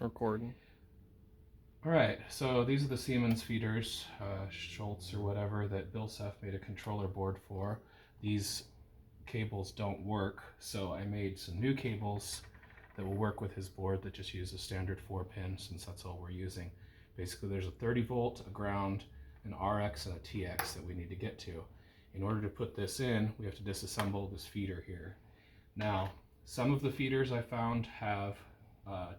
Recording. All right, so these are the Siemens feeders, Schultz or whatever, that Bilsef made a controller board for. These cables don't work, so I made some new cables that will work with his board that just use a standard 4-pin, since that's all we're using. Basically, there's a 30 volt, a ground, an RX, and a TX that we need to get to. In order to put this in, we have to disassemble this feeder here. Now, some of the feeders I found have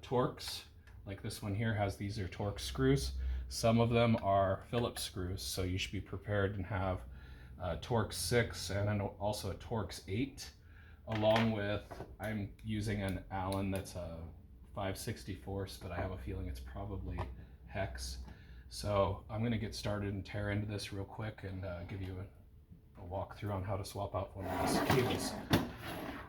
Torx, like this one here these are Torx screws. Some of them are Phillips screws, so you should be prepared and have Torx 6 and also a Torx 8, along with, I'm using an Allen that's a 5/64, but I have a feeling it's probably hex. So I'm going to get started and tear into this real quick and give you a walkthrough on how to swap out one of these cables.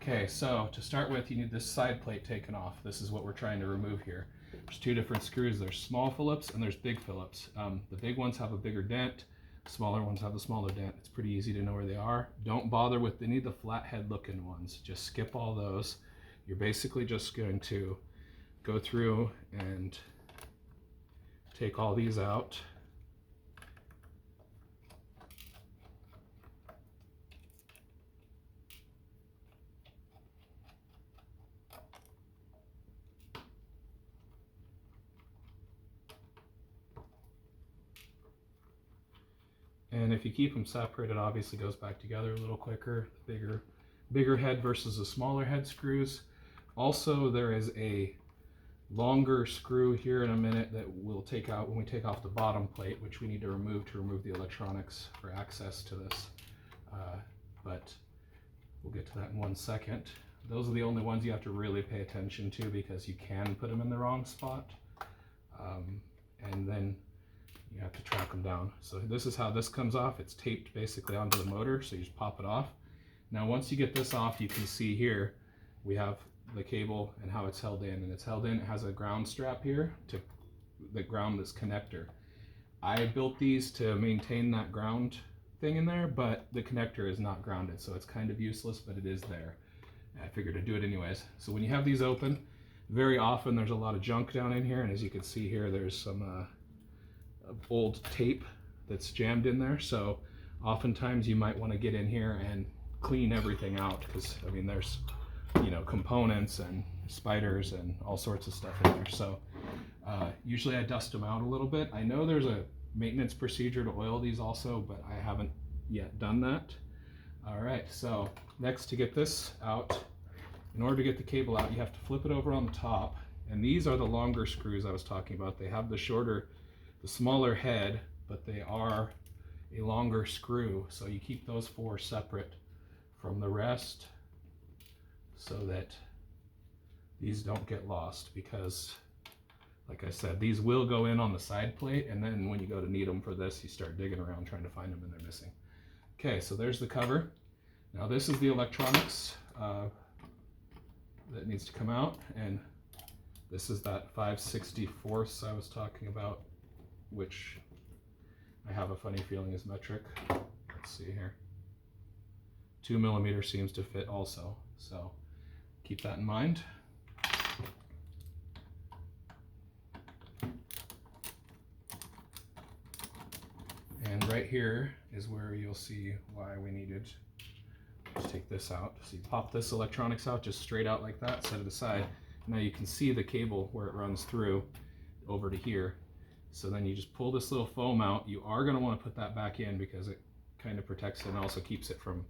Okay, so to start with, you need this side plate taken off. This is what we're trying to remove here. There's two different screws. There's small Phillips and there's big Phillips. The big ones have a bigger dent. Smaller ones have a smaller dent. It's pretty easy to know where they are. Don't bother with any of the flathead looking ones. Just skip all those. You're basically just going to go through and take all these out. And if you keep them separated, obviously goes back together a little quicker. The bigger head versus the smaller head screws. Also, there is a longer screw here in a minute that we'll take out when we take off the bottom plate, which we need to remove the electronics for access to this. But we'll get to that in 1 second. Those are the only ones you have to really pay attention to because you can put them in the wrong spot. And then you have to track them down. So this is how this comes off. It's taped basically onto the motor, so you just pop it off. Now once you get this off, you can see here we have the cable and how it's held in, and it's held in. It has a ground strap here to the ground this connector. I built these to maintain that ground thing in there, but the connector is not grounded, so it's kind of useless, but it is there. I figured to do it anyways. So when you have these open, very often there's a lot of junk down in here, and as you can see here, there's some old tape that's jammed in there. So oftentimes you might want to get in here and clean everything out, because I mean there's components and spiders and all sorts of stuff in there. So usually I dust them out a little bit. I know there's a maintenance procedure to oil these also, but I haven't yet done that. All right, so next, to get this out, in order to get the cable out, you have to flip it over on the top, and these are the longer screws I was talking about. They have the smaller head, but they are a longer screw, so you keep those 4 separate from the rest so that these don't get lost, because like I said, these will go in on the side plate, and then when you go to need them for this, you start digging around trying to find them and they're missing. Okay, so there's the cover. Now this is the electronics that needs to come out, and this is that 5/64 I was talking about, which I have a funny feeling is metric. Let's see here. 2mm seems to fit also, so keep that in mind. And right here is where you'll see why we needed to take this out. So you pop this electronics out just straight out like that, set it aside. Now you can see the cable where it runs through over to here. So then you just pull this little foam out. You are going to want to put that back in because it kind of protects it and also keeps it from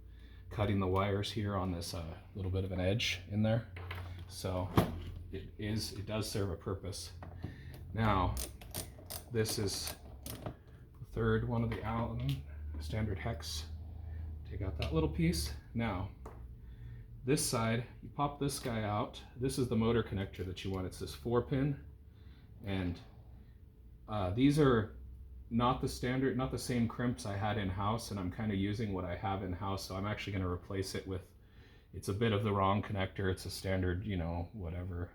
cutting the wires here on this little bit of an edge in there. So it does serve a purpose. Now this is the third one of the Allen standard hex. Take out that little piece. Now this side, you pop this guy out. This is the motor connector that you want. It's this 4-pin, and these are not the standard, not the same crimps I had in-house, and I'm kind of using what I have in-house, so I'm actually going to replace it with, it's a bit of the wrong connector. It's a standard, whatever,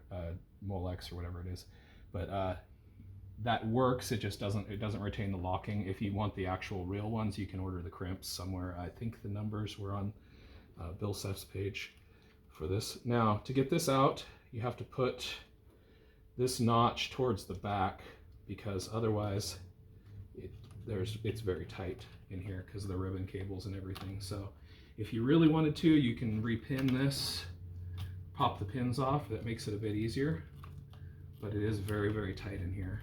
Molex or whatever it is, but that works. It just doesn't retain the locking. If you want the actual real ones, you can order the crimps somewhere. I think the numbers were on Bilsef's page for this. Now, to get this out, you have to put this notch towards the back, because otherwise it's very tight in here because of the ribbon cables and everything. So if you really wanted to, you can repin this, pop the pins off. That makes it a bit easier, but it is very, very tight in here.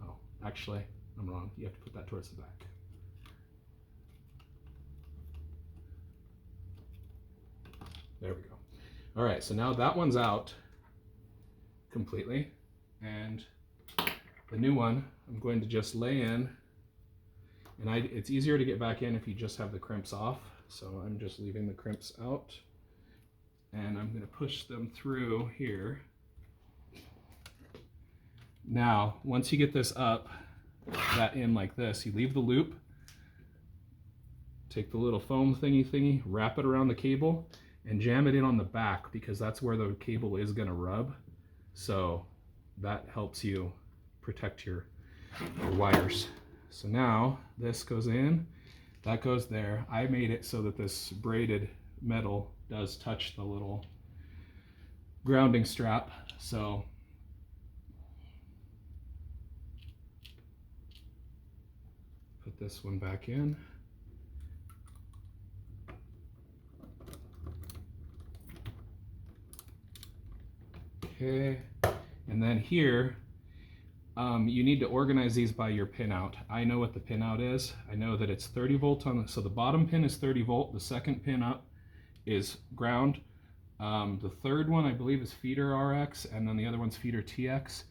Oh, actually, I'm wrong. You have to put that towards the back. There we go. All right, so now that one's out completely, and the new one I'm going to just lay in, and it's easier to get back in if you just have the crimps off, so I'm just leaving the crimps out, and I'm going to push them through here. Now, once you get this up, that in like this, you leave the loop, take the little foam thingy, wrap it around the cable, and jam it in on the back, because that's where the cable is going to rub. So that helps you protect your wires. So now this goes in, that goes there. I made it so that this braided metal does touch the little grounding strap. So put this one back in. Okay, and then here, you need to organize these by your pin out. I know what the pin out is. I know that it's 30 volt on so the bottom pin is 30 volt, the second pin up is ground. The third one I believe is feeder RX, and then the other one's feeder TX.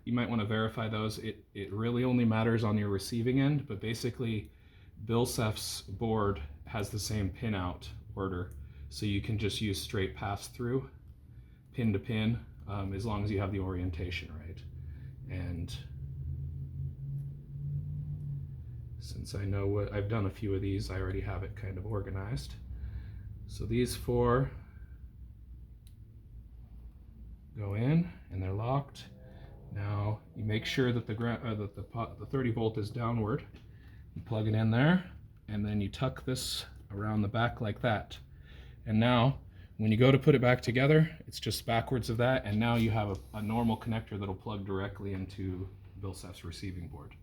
You might want to verify those. It really only matters on your receiving end, but basically Bilsef's board has the same pin out order, so you can just use straight pass through, pin to pin, as long as you have the orientation right. And since I know what I've done a few of these, I already have it kind of organized. So these four go in and they're locked. Now you make sure that the 30 volt is downward. You plug it in there, and then you tuck this around the back like that. And now when you go to put it back together, it's just backwards of that, and now you have a normal connector that'll plug directly into Bilsef's receiving board.